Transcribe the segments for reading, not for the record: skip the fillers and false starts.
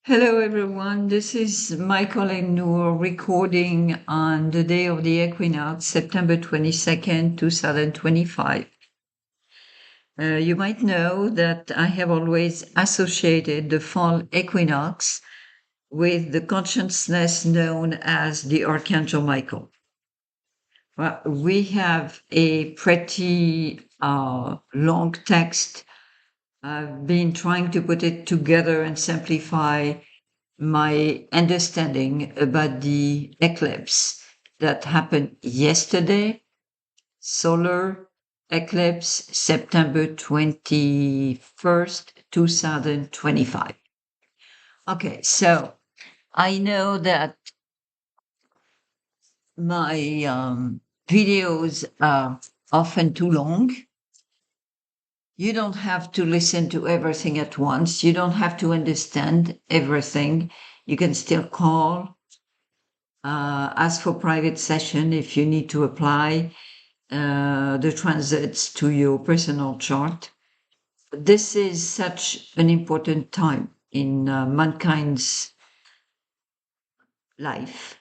Hello, everyone. This is Michael and Noor recording on the day of the equinox, September 22nd, 2025. You might know that I have always associated the fall equinox with the consciousness known as the Archangel Michael. Well, we have a pretty long text. I've been trying to put it together and simplify my understanding about the eclipse that happened yesterday, solar eclipse, September 21st, 2025. Okay, so I know that my videos are often too long. You don't have to listen to everything at once. You don't have to understand everything. You can still call, ask for private session if you need to apply the transits to your personal chart. This is such an important time in mankind's life.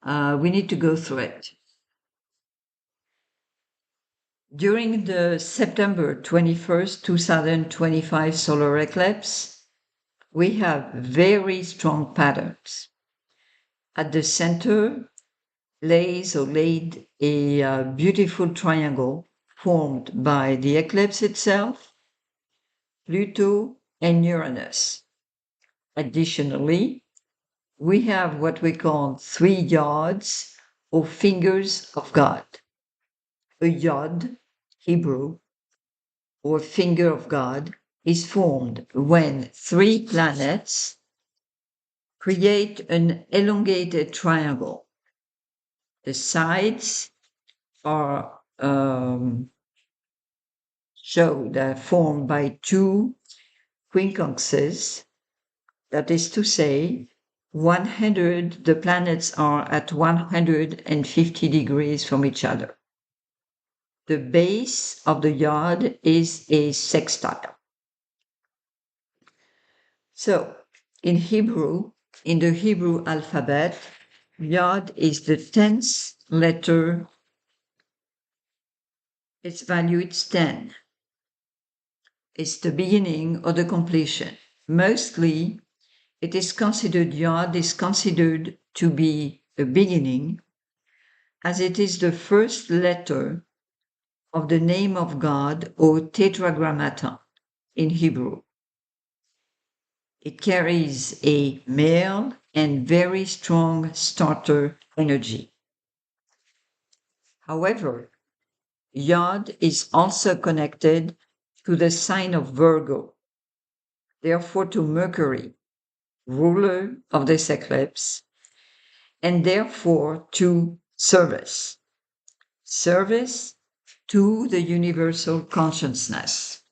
We need to go through it. During the September 21st, 2025 solar eclipse, we have very strong patterns. At the center laid a beautiful triangle formed by the eclipse itself, Pluto, and Uranus. Additionally, we have what we call three yods or fingers of God. A yod, Hebrew, or finger of God, is formed when three planets create an elongated triangle. The sides are formed by two quincunxes, that is to say, the planets are at 150 degrees from each other. The base of the yod is a sextile. So, in the Hebrew alphabet, yod is the 10th letter. Its value is 10. It's the beginning or the completion. Mostly, yod is considered to be a beginning, as it is the first letter of the name of God or tetragrammaton in Hebrew. It carries a male and very strong starter energy. However, Yod is also connected to the sign of Virgo, therefore to Mercury, ruler of this eclipse, and therefore to service to the universal consciousness.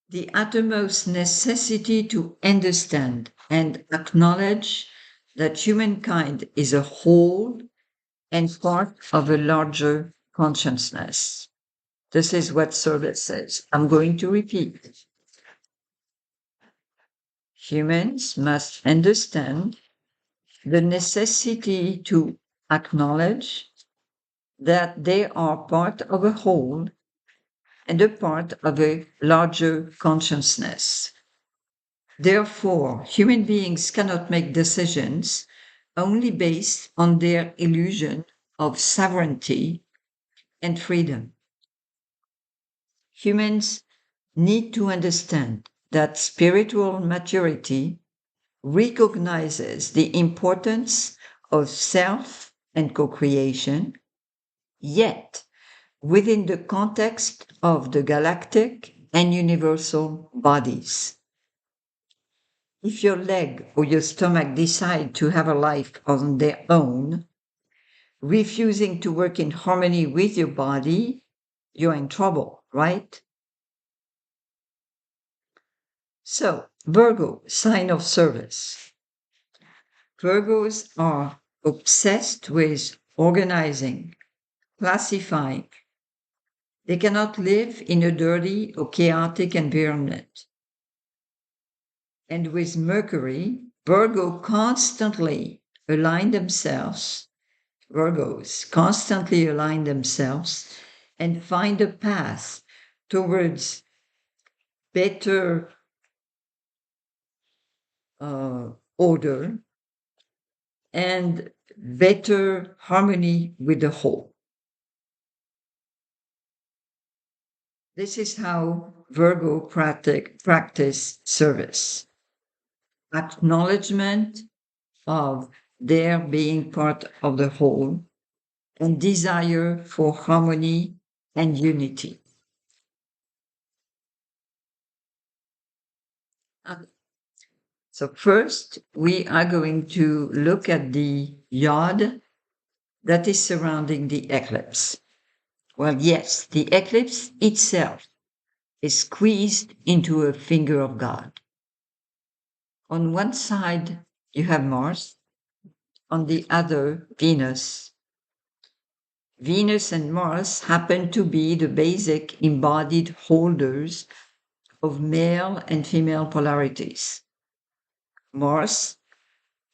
The uttermost necessity to understand and acknowledge that humankind is a whole and part of a larger consciousness. This is what service says. I'm going to repeat. Humans must understand the necessity to acknowledge that they are part of a whole and a part of a larger consciousness. Therefore, human beings cannot make decisions only based on their illusion of sovereignty and freedom. Humans need to understand that spiritual maturity recognizes the importance of self and co-creation, yet within the context of the galactic and universal bodies. If your leg or your stomach decide to have a life on their own, refusing to work in harmony with your body, you're in trouble, right? So, Virgo, sign of service. Virgos are obsessed with organizing, classifying. They cannot live in a dirty or chaotic environment. and with Mercury, Virgos constantly align themselves and find a path towards better order and better harmony with the whole. This is how Virgo practice service. Acknowledgement of their being part of the whole and desire for harmony and unity. So first, we are going to look at the yod that is surrounding the eclipse. Well, yes, the eclipse itself is squeezed into a finger of God. On one side, you have Mars, on the other, Venus. Venus and Mars happen to be the basic embodied holders of male and female polarities. Mars,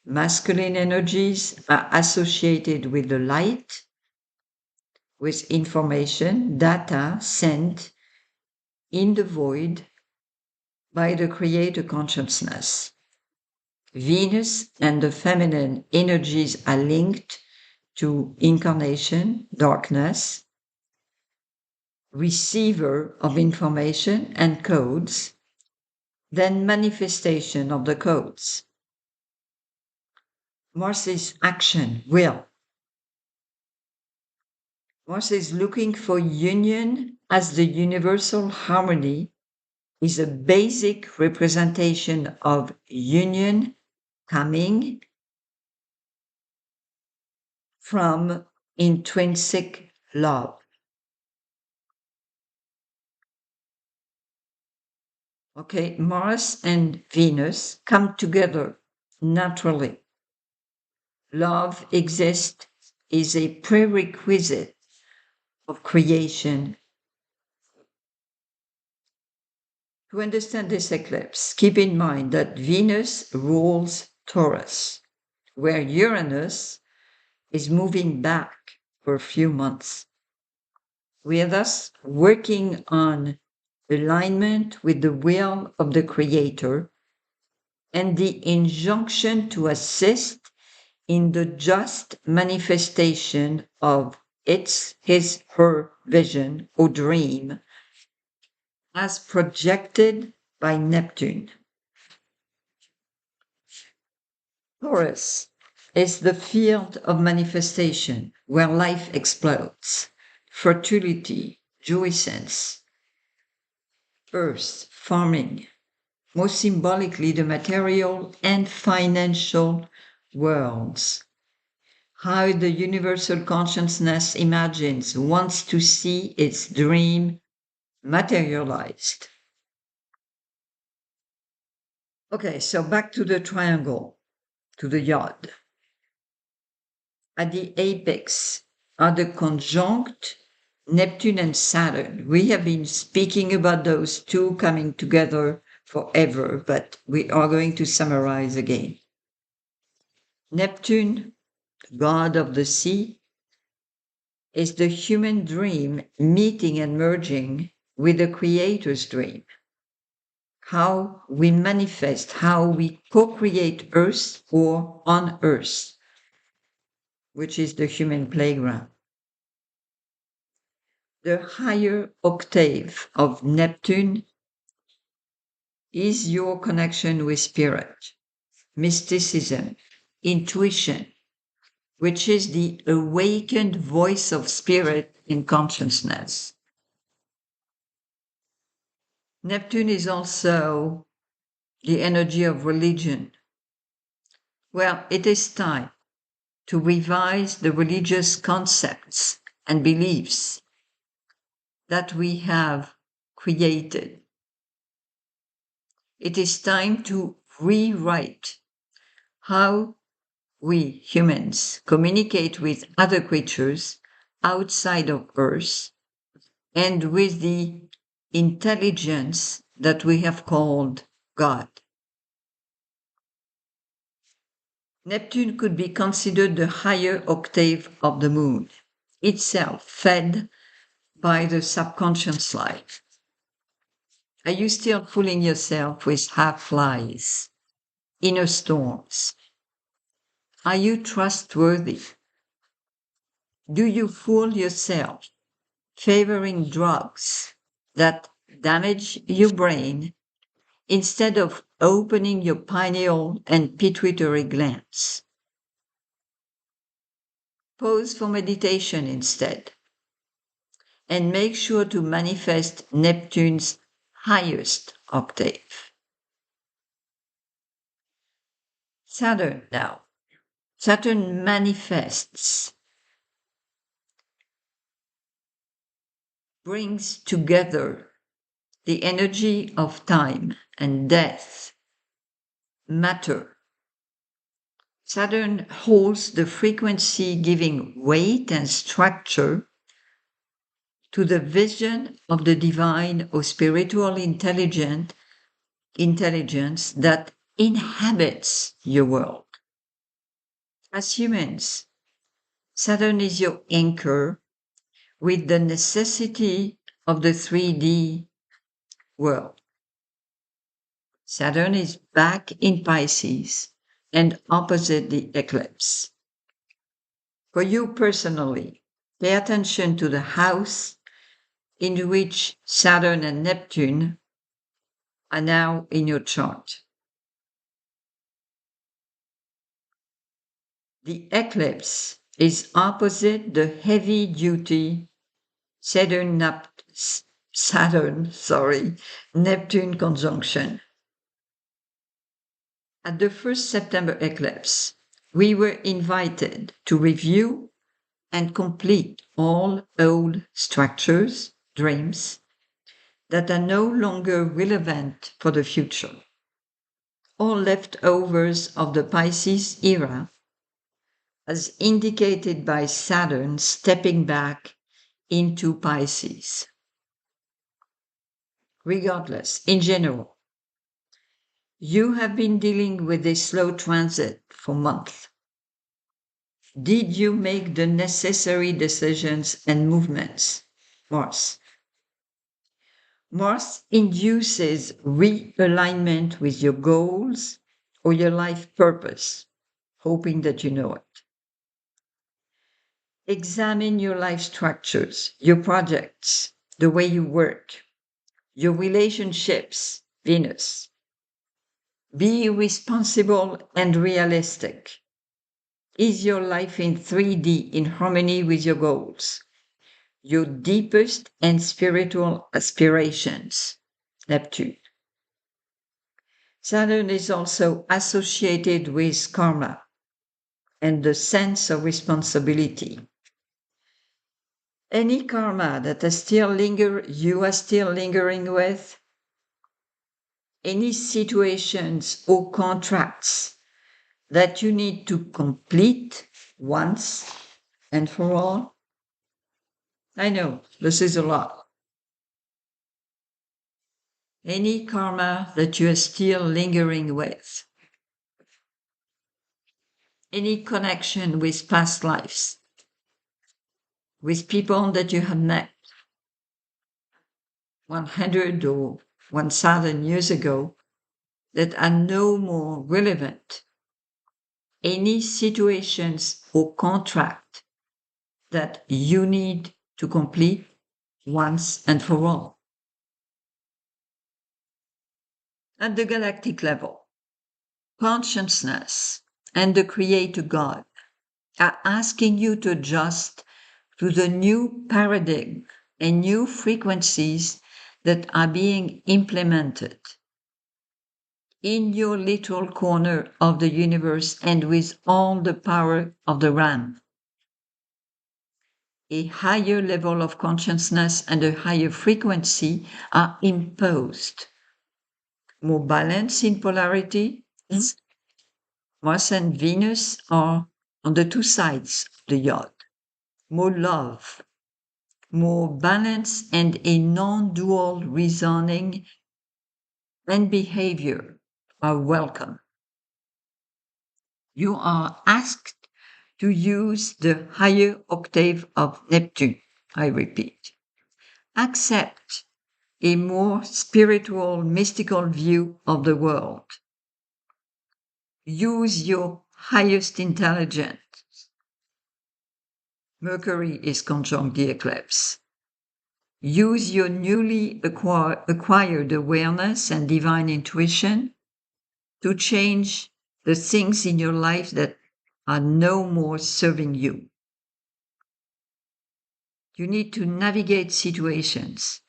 masculine energies are associated with the light, with information, data sent in the void by the creator consciousness. Venus and the feminine energies are linked to incarnation, darkness, receiver of information and codes, then manifestation of the codes. Mars is action, will. Mars is looking for union as the universal harmony is a basic representation of union coming from intrinsic love. Okay, Mars and Venus come together naturally. Love exists is a prerequisite of creation. To understand this eclipse, keep in mind that Venus rules Taurus, where Uranus is moving back for a few months. We are thus working on alignment with the will of the Creator and the injunction to assist in the just manifestation of his, her vision or dream as projected by Neptune. Taurus is the field of manifestation where life explodes, fertility, jouissance, earth, farming, most symbolically the material and financial worlds. How the universal consciousness imagines, wants to see its dream materialized. Okay, so back to the triangle, to the yod. At the apex are the conjunct Neptune and Saturn. We have been speaking about those two coming together forever, but we are going to summarize again. Neptune, god of the sea, is the human dream meeting and merging with the Creator's dream. How we manifest, how we co-create Earth or on Earth, which is the human playground. The higher octave of Neptune is your connection with spirit, mysticism, intuition, which is the awakened voice of spirit in consciousness. Neptune is also the energy of religion. Well, it is time to revise the religious concepts and beliefs that we have created. It is time to rewrite how we humans communicate with other creatures outside of Earth and with the intelligence that we have called God. Neptune could be considered the higher octave of the moon, itself fed by the subconscious life. Are you still fooling yourself with half-lies, inner storms? Are you trustworthy? Do you fool yourself, favoring drugs that damage your brain instead of opening your pineal and pituitary glands? Pause for meditation instead, and make sure to manifest Neptune's highest octave. Saturn now. Saturn manifests, brings together the energy of time and death, matter. Saturn holds the frequency giving weight and structure to the vision of the divine or spiritual intelligence that inhabits your world. As humans, Saturn is your anchor with the necessity of the 3D world. Saturn is back in Pisces and opposite the eclipse. For you personally, pay attention to the house in which Saturn and Neptune are now in your chart. The eclipse is opposite the heavy-duty Neptune conjunction. At the first September eclipse, we were invited to review and complete all old structures, dreams, that are no longer relevant for the future. All leftovers of the Pisces era, as indicated by Saturn stepping back into Pisces. Regardless, in general, you have been dealing with a slow transit for months. Did you make the necessary decisions and movements? Mars. Mars induces realignment with your goals or your life purpose, hoping that you know it. Examine your life structures, your projects, the way you work, your relationships, Venus. Be responsible and realistic. Is your life in 3D in harmony with your goals, your deepest and spiritual aspirations? Neptune. Saturn is also associated with karma and the sense of responsibility. Any karma that you are still lingering with, any situations or contracts that you need to complete once and for all. I know, this is a lot. Any karma that you are still lingering with, any connection with past lives, with people that you have met 100 or 1,000 years ago that are no more relevant. Any situations or contract that you need to complete once and for all. At the galactic level, consciousness and the Creator God are asking you to adjust to the new paradigm and new frequencies that are being implemented in your little corner of the universe and with all the power of the Ram. A higher level of consciousness and a higher frequency are imposed. More balance in polarity. Mars and Venus are on the two sides of the yod. More love, more balance, and a non-dual reasoning and behavior are welcome. You are asked to use the higher octave of Neptune. I repeat. Accept a more spiritual, mystical view of the world. Use your highest intelligence. Mercury is conjunct the eclipse. Use your newly acquired awareness and divine intuition to change the things in your life that are no more serving you. You need to navigate situations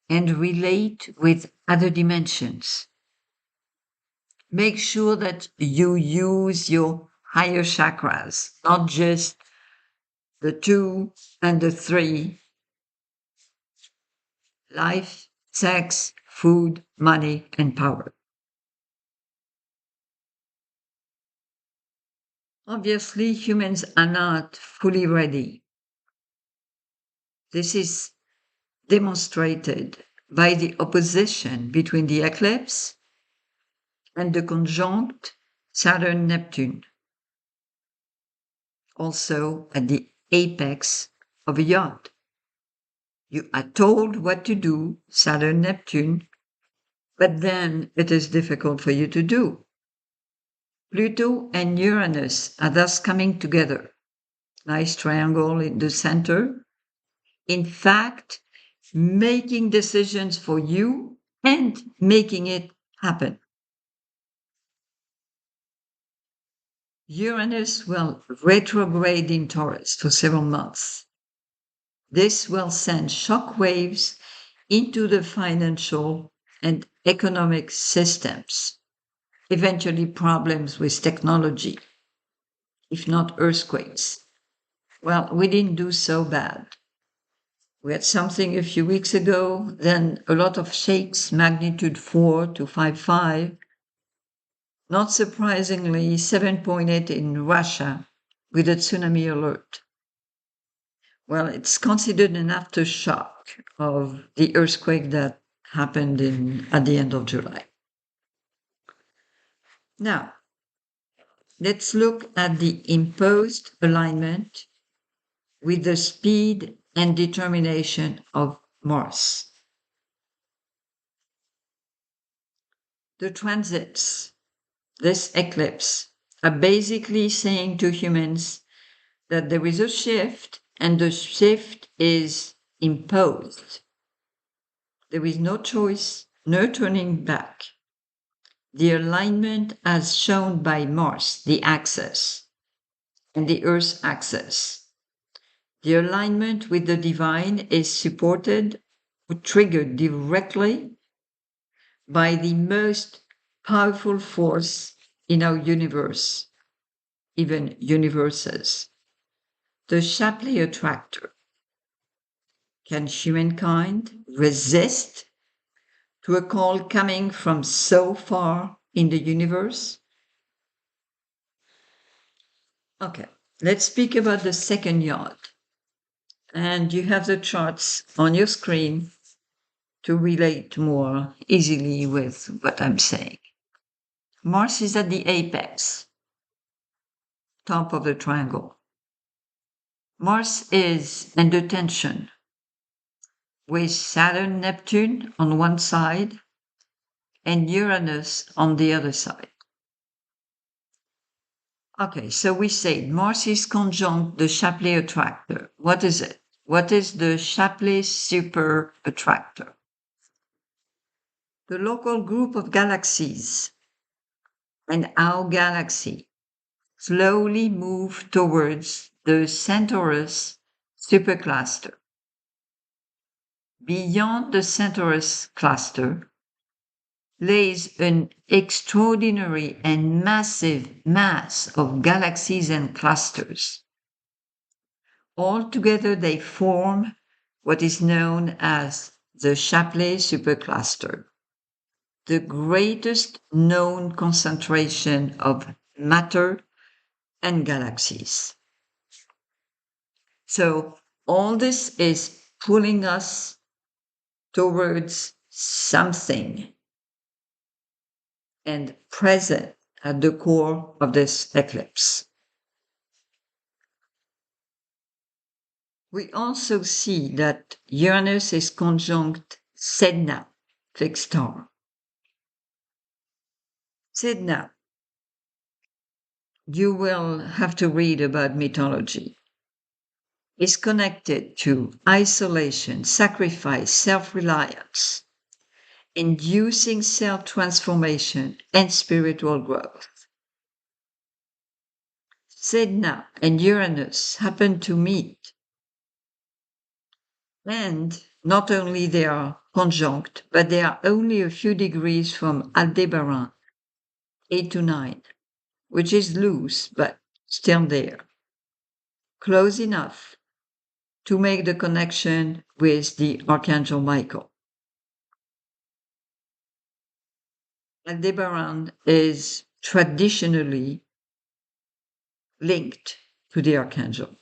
and relate with other dimensions. Make sure that you use your higher chakras, not just the 2 and the 3. Life, sex, food, money, and power. Obviously, humans are not fully ready. This is demonstrated by the opposition between the eclipse and the conjunct Saturn-Neptune, also at the apex of a yod. You are told what to do, Saturn-Neptune, but then it is difficult for you to do. Pluto and Uranus are thus coming together. Nice triangle in the center. In fact, making decisions for you and making it happen. Uranus will retrograde in Taurus for several months. This will send shock waves into the financial and economic systems, eventually problems with technology, if not earthquakes. Well, we didn't do so bad. We had something a few weeks ago, then a lot of shakes, magnitude 4 to 5.5. Not surprisingly, 7.8 in Russia with a tsunami alert. Well, it's considered an aftershock of the earthquake that happened at the end of July. Now, let's look at the imposed alignment with the speed and determination of Mars. The transits, this eclipse, are basically saying to humans that there is a shift and the shift is imposed. There is no choice, no turning back. The alignment as shown by Mars, the axis, and the Earth's axis. The alignment with the divine is supported or triggered directly by the most powerful force in our universe, even universes, the Shapley Attractor. Can humankind resist to a call coming from so far in the universe? Okay, let's speak about the second yod. And you have the charts on your screen to relate more easily with what I'm saying. Mars is at the apex, top of the triangle. Mars is under tension with Saturn, Neptune on one side and Uranus on the other side. Okay, so we say Mars is conjunct the Shapley Attractor. What is it? What is the Shapley Super Attractor? The local group of galaxies and our galaxy slowly move towards the Centaurus supercluster. Beyond the Centaurus cluster lays an extraordinary and massive mass of galaxies and clusters. Altogether, they form what is known as the Shapley supercluster, the greatest known concentration of matter and galaxies. So all this is pulling us towards something and present at the core of this eclipse. We also see that Uranus is conjunct Sedna, fixed star. Sedna, you will have to read about mythology, is connected to isolation, sacrifice, self-reliance, inducing self-transformation and spiritual growth. Sedna and Uranus happen to meet, and not only they are conjunct, but they are only a few degrees from Aldebaran, 8 to 9, which is loose but still there, close enough to make the connection with the Archangel Michael. Aldebaran is traditionally linked to the Archangel.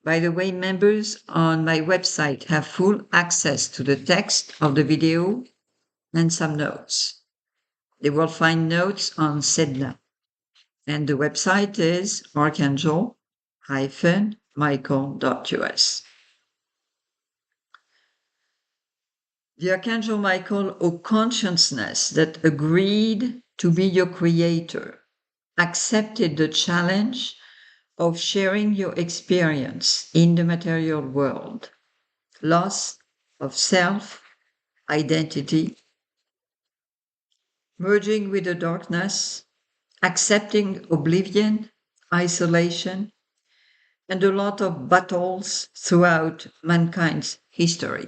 By the way, members on my website have full access to the text of the video and some notes. They will find notes on Sedna. And the website is archangel-michael.us. The Archangel Michael, or consciousness that agreed to be your creator, accepted the challenge of sharing your experience in the material world, loss of self, identity, merging with the darkness, accepting oblivion, isolation, and a lot of battles throughout mankind's history.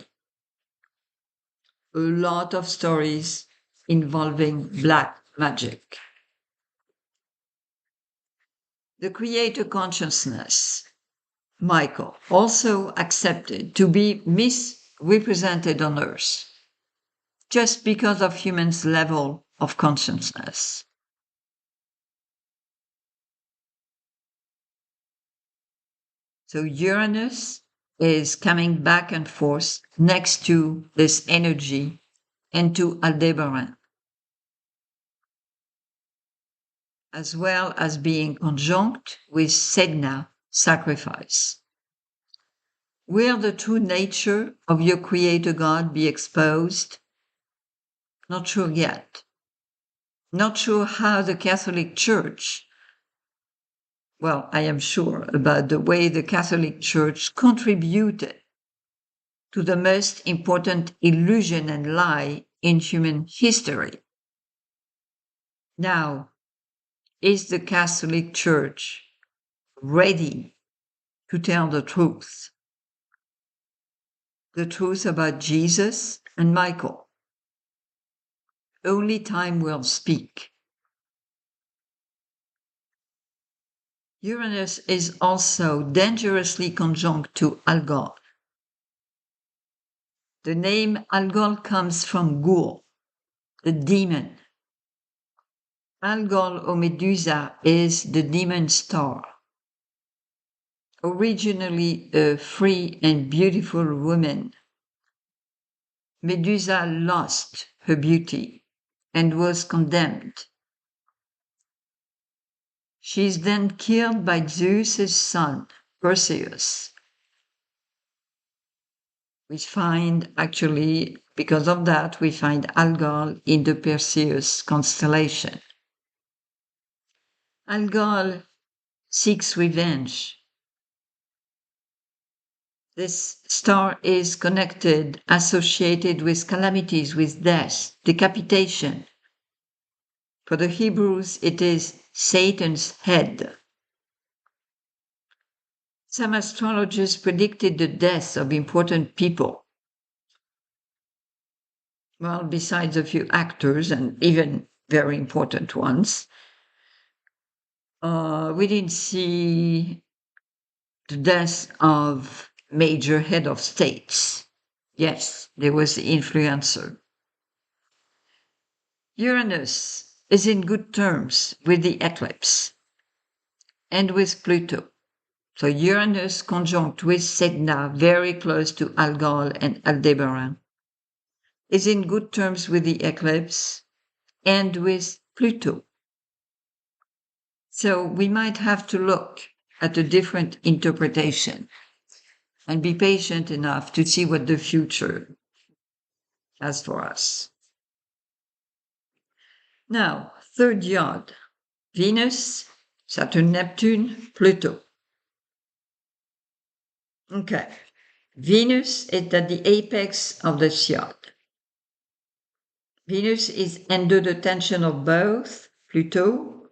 A lot of stories involving black magic. The creator consciousness, Michael, also accepted to be misrepresented on Earth just because of humans' level of consciousness. So Uranus is coming back and forth next to this energy and to Aldebaran, as well as being conjunct with Sedna, sacrifice. Will the true nature of your creator God be exposed? Not sure yet. Not sure how the Catholic Church, well, I am sure about the way the Catholic Church contributed to the most important illusion and lie in human history. Now, is the Catholic Church ready to tell the truth? The truth about Jesus and Michael? Only time will speak. Uranus is also dangerously conjunct to Algol. The name Algol comes from Ghoul, the demon. Algol or Medusa is the demon star. Originally a free and beautiful woman, Medusa lost her beauty and was condemned. She is then killed by Zeus's son, Perseus. We find, actually, because of that, we find Algol in the Perseus constellation. Algol seeks revenge. This star is connected, associated with calamities, with death, decapitation. For the Hebrews, it is Satan's head. Some astrologers predicted the death of important people. Well, besides a few actors and even very important ones, we didn't see the death of major head of states. Yes, there was the influencer. Uranus is in good terms with the eclipse and with Pluto. So Uranus conjunct with Sedna, very close to Algol and Aldebaran, is in good terms with the eclipse and with Pluto, So we might have to look at a different interpretation and be patient enough to see what the future has for us. Now, third yod, Venus, Saturn, Neptune, Pluto. Okay. Venus is at the apex of the yod. Venus is under the tension of both Pluto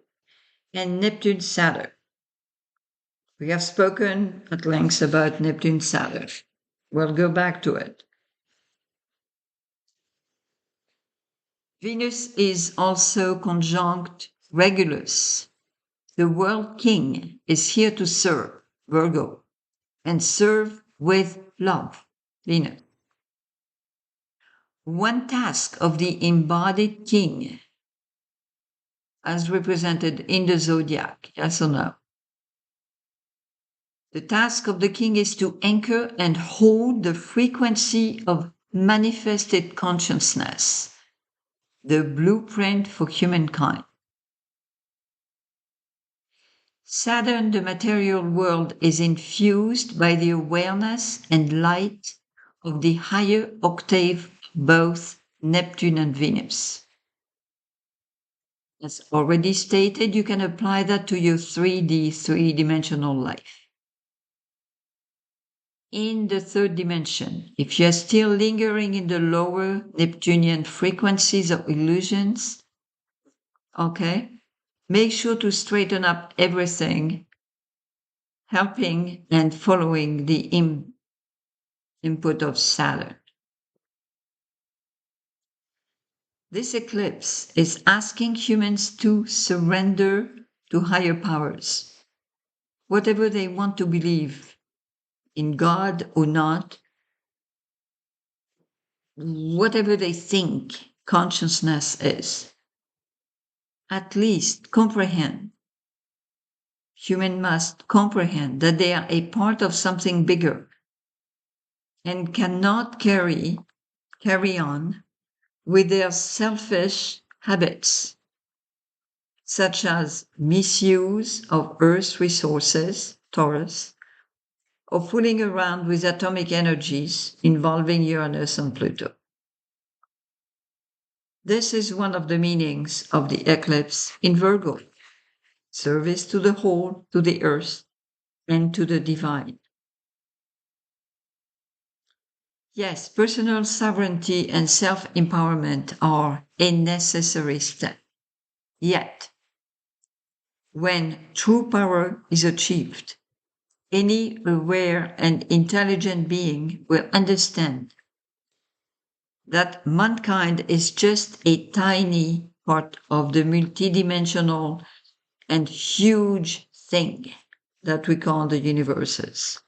and Neptune, Saturn. We have spoken at length about Neptune, Saturn. We'll go back to it. Venus is also conjunct Regulus. The world king is here to serve, Virgo, and serve with love, Venus. One task of the embodied king, as represented in the zodiac, yes or no? The task of the king is to anchor and hold the frequency of manifested consciousness, the blueprint for humankind. Saturn, the material world, is infused by the awareness and light of the higher octave of both Neptune and Venus. As already stated, you can apply that to your 3D, three-dimensional life. In the third dimension, if you're still lingering in the lower Neptunian frequencies of illusions, okay, make sure to straighten up everything, helping and following the input of Saturn. This eclipse is asking humans to surrender to higher powers, whatever they want to believe, in God or not, whatever they think consciousness is. At least comprehend. Human must comprehend that they are a part of something bigger and cannot carry on with their selfish habits, such as misuse of Earth's resources, Taurus, or fooling around with atomic energies involving Uranus and Pluto. This is one of the meanings of the eclipse in Virgo, service to the whole, to the earth, and to the divine. Yes, personal sovereignty and self-empowerment are a necessary step. Yet, when true power is achieved, any aware and intelligent being will understand that mankind is just a tiny part of the multidimensional and huge thing that we call the universes.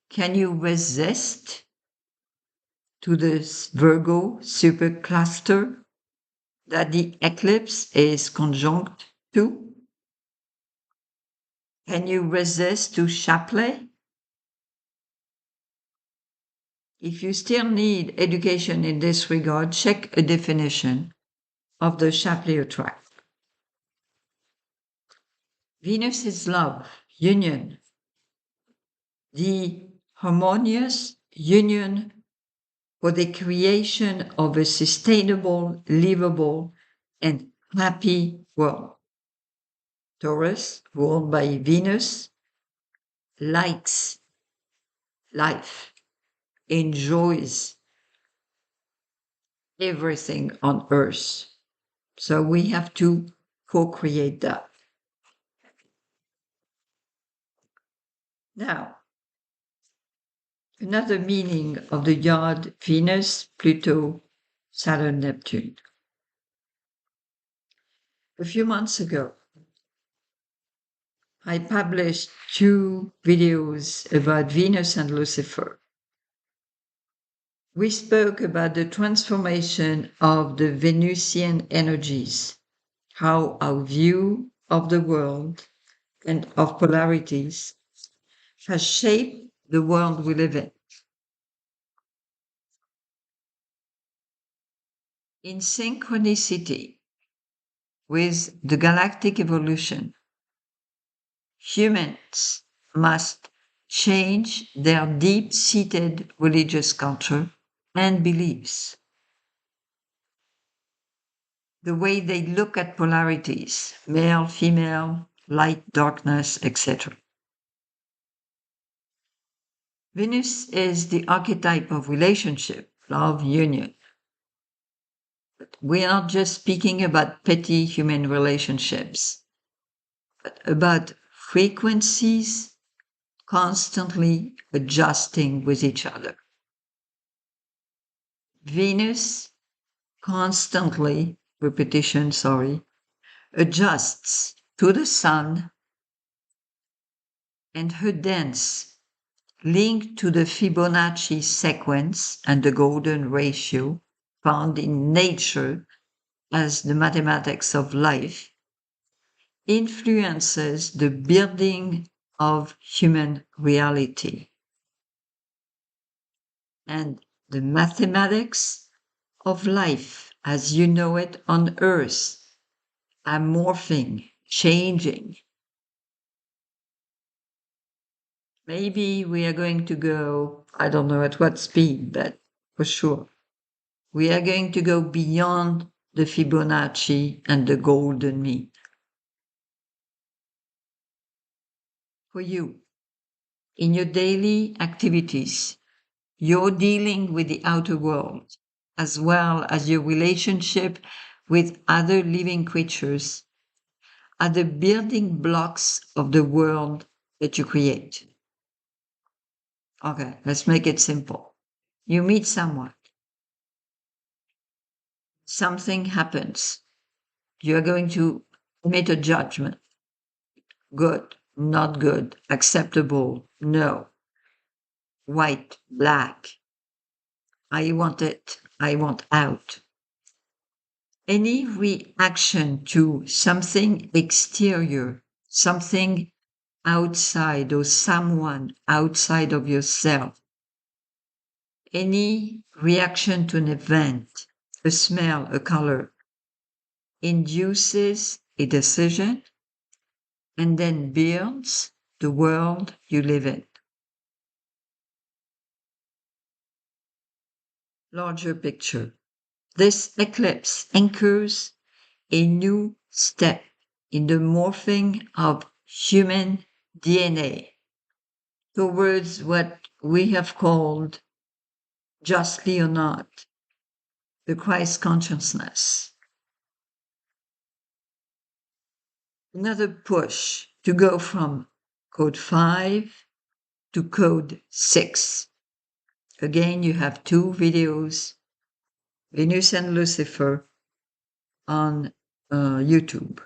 Can you resist to this Virgo supercluster that the eclipse is conjunct to? Can you resist to Shapley? If you still need education in this regard, check a definition of the Shapley Attractor. Venus is love, union, the harmonious union for the creation of a sustainable, livable, and happy world. Taurus, ruled by Venus, likes life, enjoys everything on Earth. So we have to co-create that. Now, another meaning of the yod Venus, Pluto, Saturn, Neptune. A few months ago, I published 2 videos about Venus and Lucifer. We spoke about the transformation of the Venusian energies, how our view of the world and of polarities has shaped the world we live in. In synchronicity, with the galactic evolution. Humans must change their deep-seated religious culture and beliefs. The way they look at polarities, male, female, light, darkness, etc. Venus is the archetype of relationship, love, union. But we are not just speaking about petty human relationships, but about frequencies constantly adjusting with each other. Venus constantly, adjusts to the sun, and her dance, linked to the Fibonacci sequence and the golden ratio found in nature as the mathematics of life, influences the building of human reality. And the mathematics of life as you know it on Earth are morphing, changing. Maybe we are going to go, I don't know at what speed, but for sure, we are going to go beyond the Fibonacci and the golden mean. For you, in your daily activities, you're dealing with the outer world, as well as your relationship with other living creatures, are the building blocks of the world that you create. Okay, let's make it simple. You meet someone. Something happens. You're going to make a judgment. Good, not good, acceptable, no. White, black. I want it, I want out. Any reaction to something exterior, something outside or someone outside of yourself, any reaction to an event, a smell, a color, induces a decision and then builds the world you live in. Larger picture. This eclipse anchors a new step in the morphing of human DNA towards what we have called, justly or not, the Christ consciousness. Another push to go from code 5 to code 6. Again, you have 2 videos, Venus and Lucifer, on YouTube.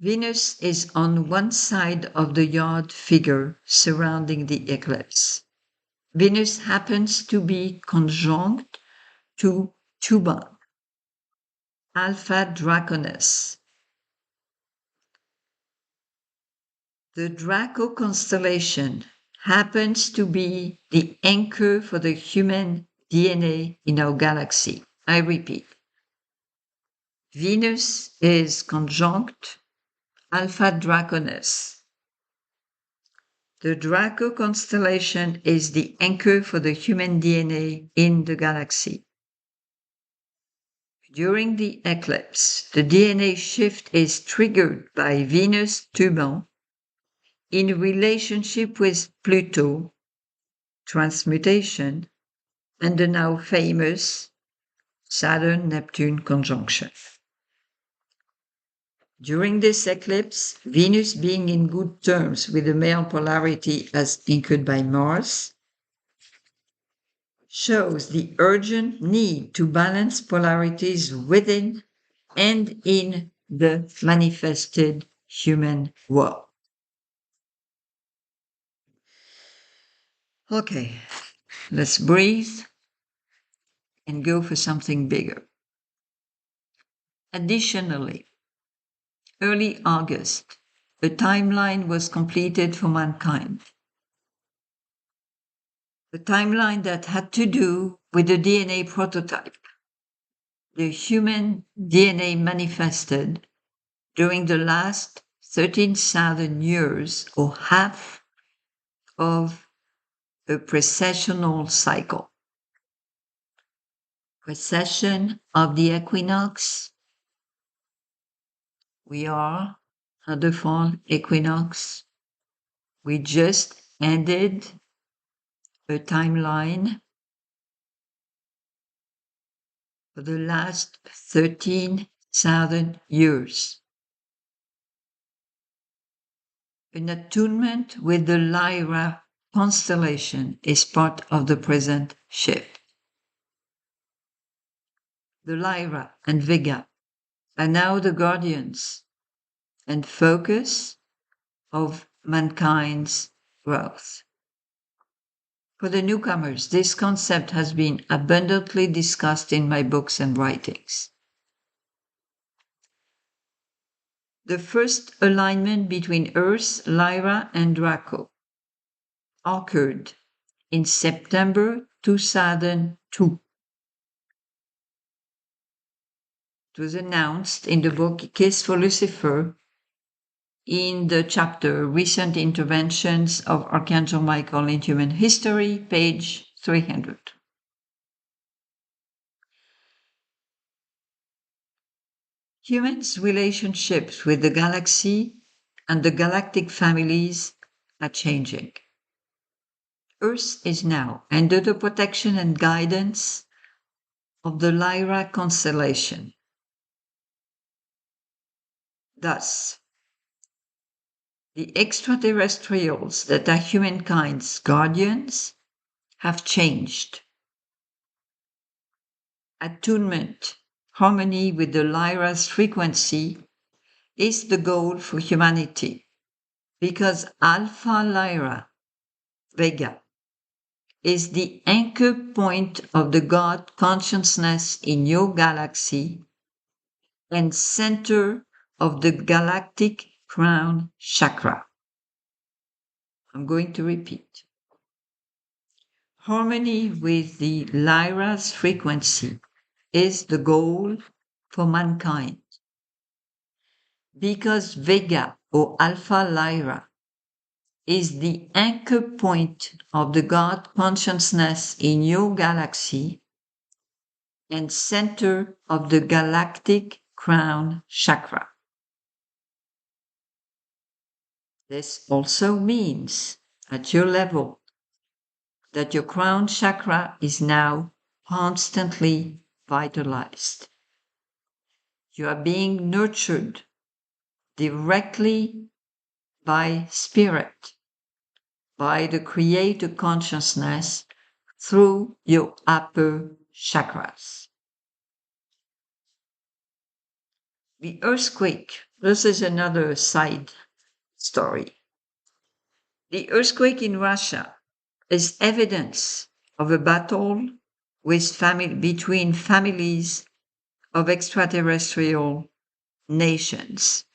Venus is on one side of the Yod figure surrounding the eclipse. Venus happens to be conjunct to Thuban, Alpha Draconis. The Draco constellation happens to be the anchor for the human DNA in our galaxy. I repeat, Venus is conjunct Alpha Draconis. The Draco constellation is the anchor for the human DNA in the galaxy. During the eclipse, the DNA shift is triggered by Venus Thuban in relationship with Pluto, transmutation, and the now famous Saturn-Neptune conjunction. During this eclipse, Venus being in good terms with the male polarity as anchored by Mars, shows the urgent need to balance polarities within and in the manifested human world. Okay, let's breathe and go for something bigger. Additionally, early August, a timeline was completed for mankind. A timeline that had to do with the DNA prototype. the human DNA manifested during the last 13,000 years, or half of a precessional cycle. Precession of the equinox. We are at the fall equinox. We just ended a timeline for the last 13,000 years. An attunement with the Lyra constellation is part of the present shift. The Lyra and Vega are now the guardians and focus of mankind's growth. For the newcomers, this concept has been abundantly discussed in my books and writings. The first alignment between Earth, Lyra, and Draco occurred in September 2002. It was announced in the book Kiss for Lucifer in the chapter Recent Interventions of Archangel Michael in Human History, page 300. Humans' relationships with the galaxy and the galactic families are changing. Earth is now under the protection and guidance of the Lyra constellation. Thus, the extraterrestrials that are humankind's guardians have changed. Attunement, harmony with the Lyra's frequency is the goal for humanity, because Alpha Lyra, Vega, is the anchor point of the God consciousness in your galaxy and center of the galactic crown chakra. I'm going to repeat. Harmony with the Lyra's frequency is the goal for mankind, because Vega or Alpha Lyra is the anchor point of the God consciousness in your galaxy and center of the galactic crown chakra. This also means, at your level, that your crown chakra is now constantly vitalized. You are being nurtured directly by spirit, by the creator consciousness through your upper chakras. The earthquake, this is another side story. The earthquake in Russia is evidence of a battle between families of extraterrestrial nations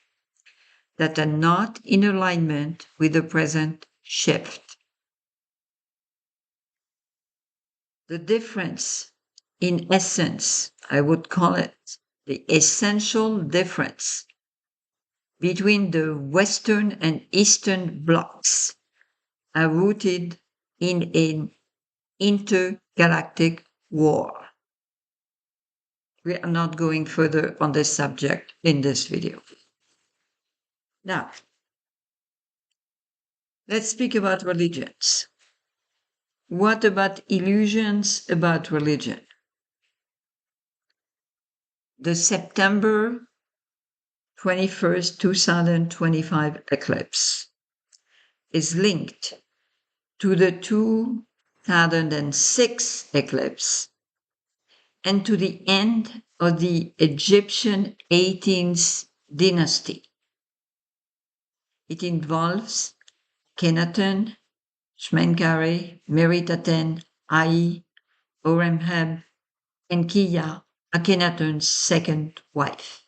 that are not in alignment with the present shift. The difference, in essence, I would call it the essential difference between the Western and Eastern blocks, are rooted in an intergalactic war. We are not going further on this subject in this video. Now, let's speak about religions. What about illusions about religion? The September 21st, 2025 eclipse is linked to the 2006 eclipse and to the end of the Egyptian 18th dynasty. It involves Akhenaton, Shmenkare, Meritaten, Ai, Horemheb, and Kiya, Akhenaton's second wife,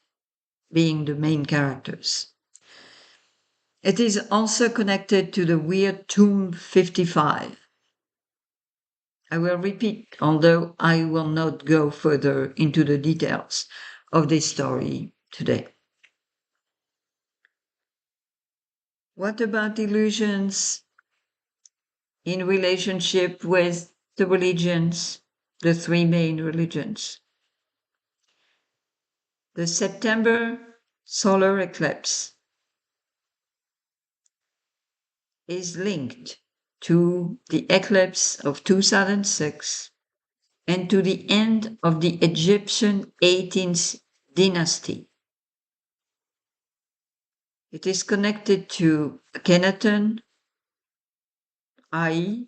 being the main characters. It is also connected to the weird Tumb 55, I will repeat, although I will not go further into the details of this story today. What about illusions in relationship with the religions, the three main religions? The September solar eclipse is linked to the eclipse of 2006 and to the end of the Egyptian 18th dynasty. It is connected to Akhenaton, i.e.,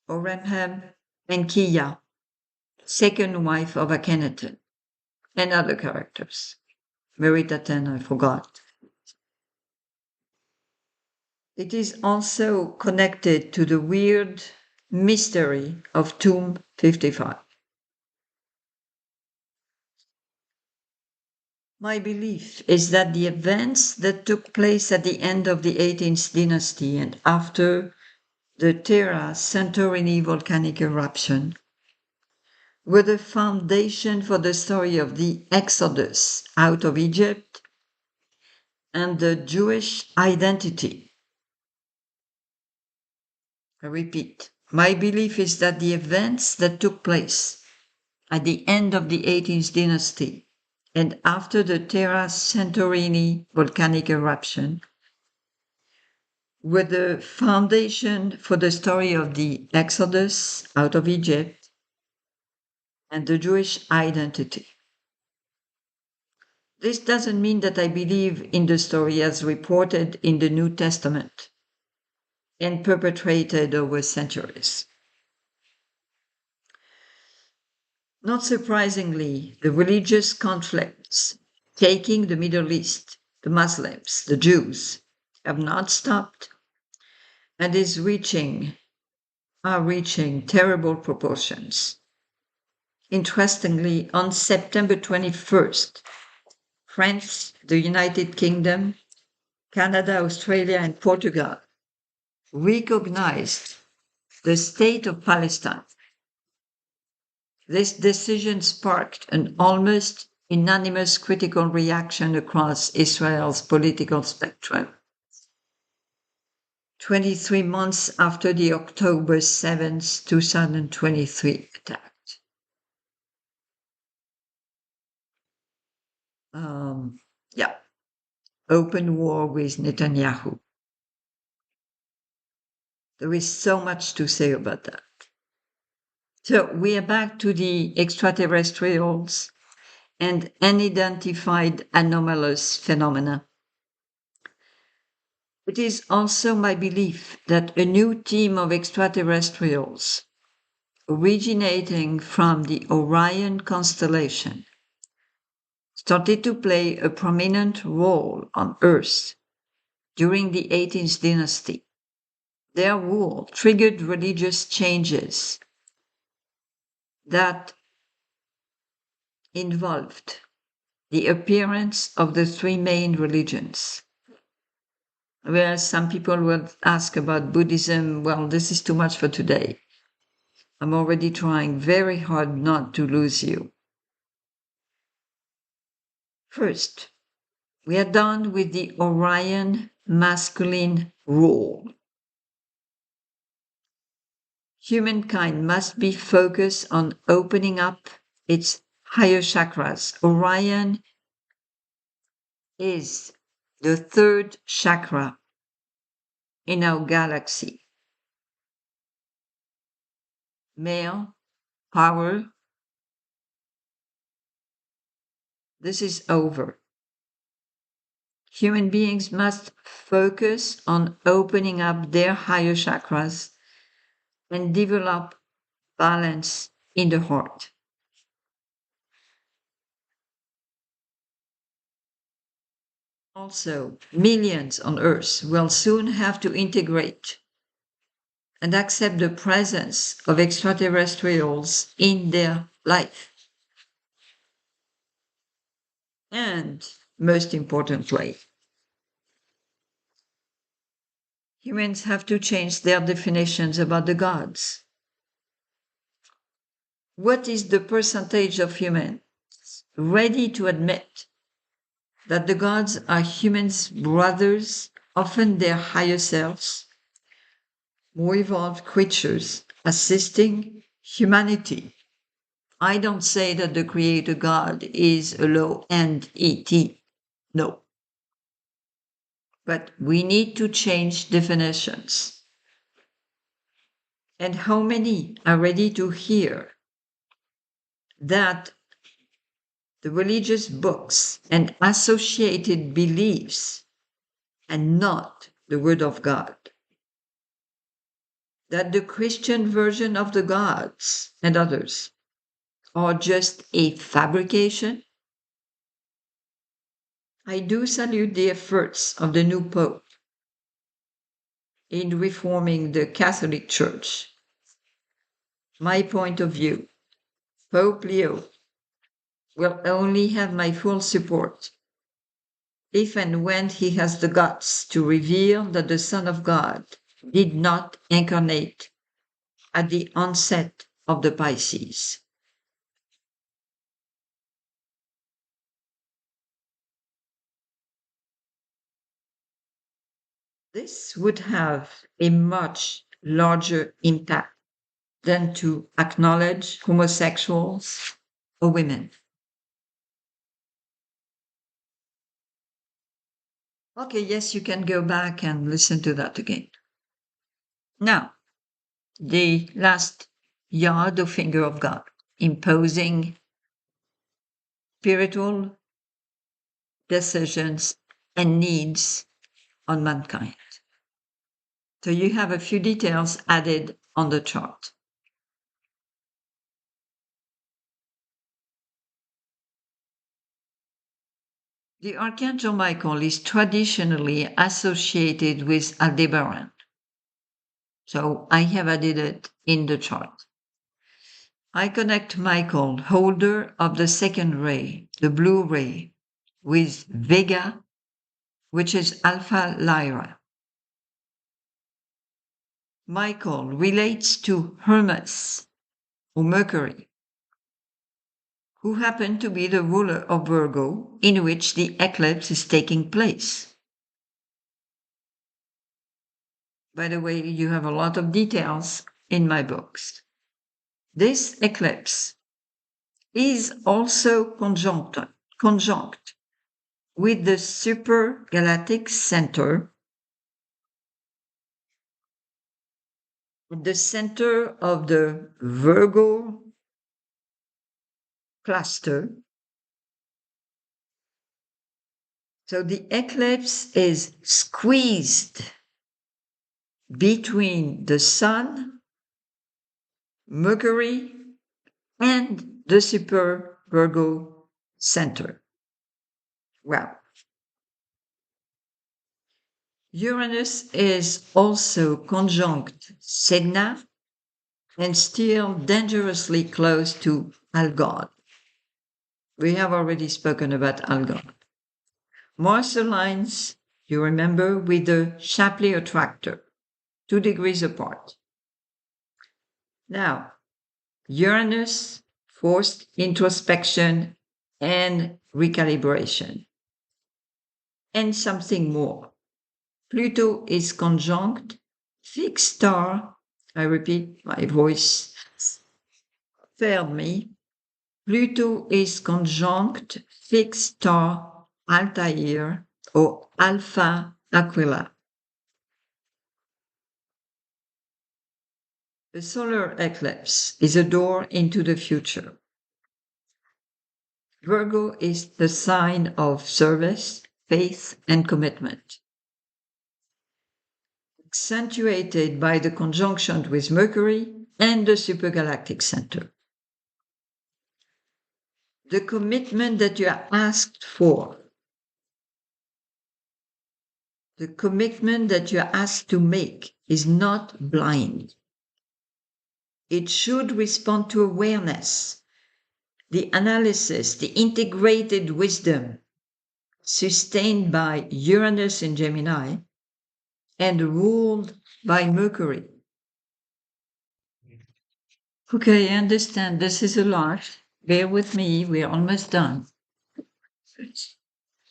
Horemheb, and Kiya, second wife of Akhenaton, and other characters. Meritaten, I forgot. It is also connected to the weird mystery of Tumb 55. My belief is that the events that took place at the end of the 18th dynasty and after the Terra Santorini volcanic eruption were the foundation for the story of the Exodus out of Egypt and the Jewish identity. I repeat, my belief is that the events that took place at the end of the 18th dynasty and after the Terra Santorini volcanic eruption were the foundation for the story of the Exodus out of Egypt and the Jewish identity. This doesn't mean that I believe in the story as reported in the New Testament and perpetrated over centuries. Not surprisingly, the religious conflicts taking the Middle East, the Muslims, the Jews, have not stopped and are reaching terrible proportions. Interestingly, on September 21st, France, the United Kingdom, Canada, Australia, and Portugal recognized the state of Palestine. This decision sparked an almost unanimous critical reaction across Israel's political spectrum. 23 months after the October 7th, 2023 attack. Open war with Netanyahu. There is so much to say about that. So we are back to the extraterrestrials and unidentified anomalous phenomena. It is also my belief that a new team of extraterrestrials originating from the Orion constellation started to play a prominent role on Earth during the 18th dynasty. Their rule triggered religious changes that involved the appearance of the three main religions. Whereas some people will ask about Buddhism, well, this is too much for today. I'm already trying very hard not to lose you. First, we are done with the Orion masculine rule. Humankind must be focused on opening up its higher chakras. Orion is the third chakra in our galaxy. Male, power. This is over. Human beings must focus on opening up their higher chakras and develop balance in the heart. Also, millions on Earth will soon have to integrate and accept the presence of extraterrestrials in their life. And most importantly, Humans have to change their definitions about the gods. What is the percentage of humans ready to admit that the gods are humans' brothers, often their higher selves, more evolved creatures assisting humanity? I don't say that the creator God is a low-end ET. No. But we need to change definitions. And how many are ready to hear that the religious books and associated beliefs and not the Word of God? That the Christian version of the gods and others are just a fabrication? I do salute the efforts of the new Pope in reforming the Catholic Church. My point of view, Pope Leo will only have my full support if and when he has the guts to reveal that the Son of God did not incarnate at the onset of the Pisces. This would have a much larger impact than to acknowledge homosexuals or women. Okay, yes, you can go back and listen to that again. Now, the last yard or finger of God, imposing spiritual decisions and needs on mankind. So you have a few details added on the chart. The Archangel Michael is traditionally associated with Aldebaran. So I have added it in the chart. I connect Michael, holder of the second ray, the blue ray, with Vega, which is Alpha Lyra. Michael relates to Hermes, or Mercury, who happened to be the ruler of Virgo, in which the eclipse is taking place. By the way, you have a lot of details in my books. This eclipse is also conjunct with the super-galactic center, the center of the Virgo cluster. So the eclipse is squeezed between the Sun, Mercury, and the super Virgo center. Well, Uranus is also conjunct Sedna and still dangerously close to Algol. We have already spoken about Algol. Mars aligns, you remember, with the Shapley Attractor, 2 degrees apart. Now, Uranus, forced introspection and recalibration. And something more. Pluto is conjunct fixed star. I repeat, my voice failed me. Pluto is conjunct fixed star Altair or Alpha Aquilae. The solar eclipse is a door into the future. Virgo is the sign of service, faith, and commitment, accentuated by the conjunction with Mercury and the supergalactic center. The commitment that you are asked for, the commitment that you are asked to make is not blind. It should respond to awareness, the analysis, the integrated wisdom sustained by Uranus in Gemini and ruled by Mercury. Okay, I understand this is a lot. Bear with me, we're almost done.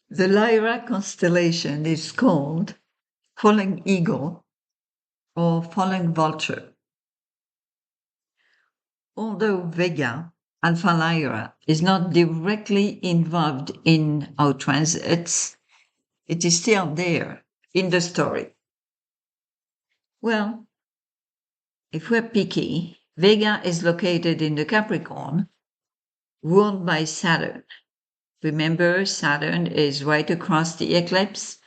The Lyra constellation is called Falling Eagle or Falling Vulture. Although Vega, Alpha Lyra, is not directly involved in our transits, it is still there in the story. Well, if we're picky, Vega is located in the Capricorn, ruled by Saturn. Remember, Saturn is right across the eclipse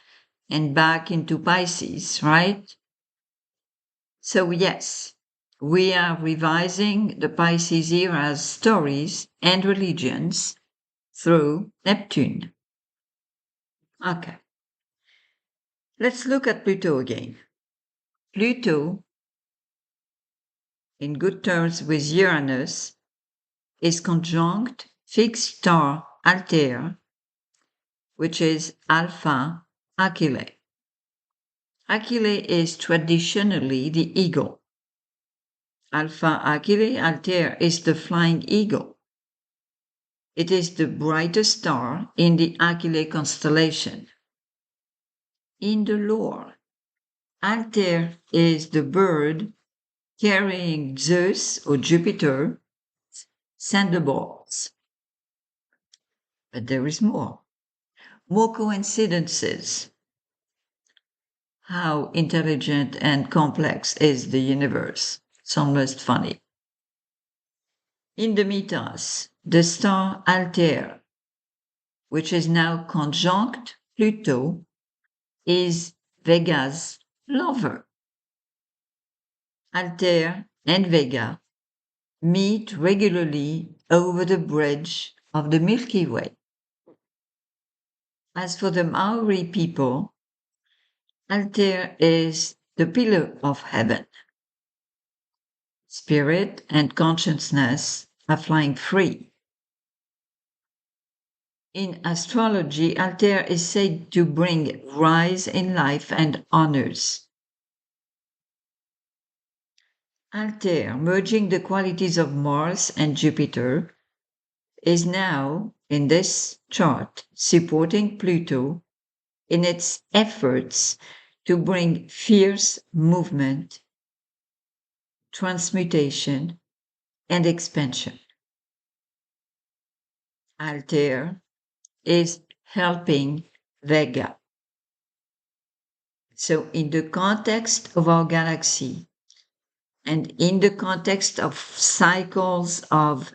and back into Pisces, right? So yes, we are revising the Pisces era's stories and religions through Neptune. Okay. Let's look at Pluto again. Pluto, in good terms with Uranus, is conjunct fixed star Altair, which is Alpha Aquilae. Aquilae is traditionally the eagle. Alpha Aquilae Altair is the flying eagle. It is the brightest star in the Aquilae constellation. In the lore, Altair is the bird carrying Zeus or Jupiter thunderbolts. But there is more. More coincidences. How intelligent and complex is the universe? It's almost funny. In the mythos, the star Altair, which is now conjunct Pluto, is Vega's lover. Altair and Vega meet regularly over the bridge of the Milky Way. As for the Maori people, Altair is the pillar of heaven. Spirit and consciousness are flying free. In astrology, Altair is said to bring rise in life and honors. Altair, merging the qualities of Mars and Jupiter, is now, in this chart, supporting Pluto in its efforts to bring fierce movement, transmutation, and expansion. Altair is helping Vega. So in the context of our galaxy, and in the context of cycles of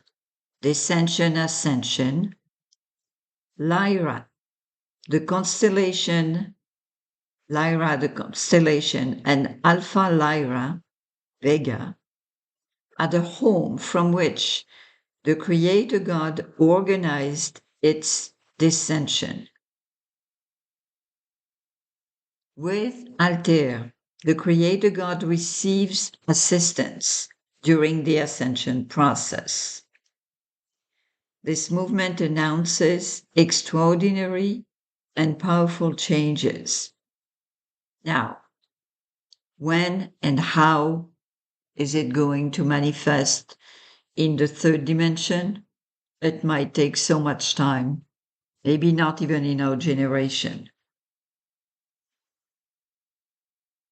descension-ascension, Lyra, the constellation, and Alpha Lyra, Vega, are the home from which the Creator God organized its descension. With Altair, the Creator God receives assistance during the ascension process. This movement announces extraordinary and powerful changes. Now, when and how is it going to manifest in the third dimension? It might take so much time, maybe not even in our generation.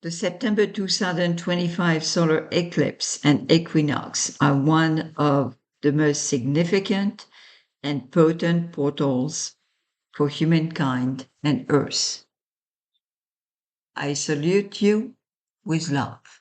The September 2025 solar eclipse and equinox are one of the most significant and potent portals for humankind and Earth. I salute you with love.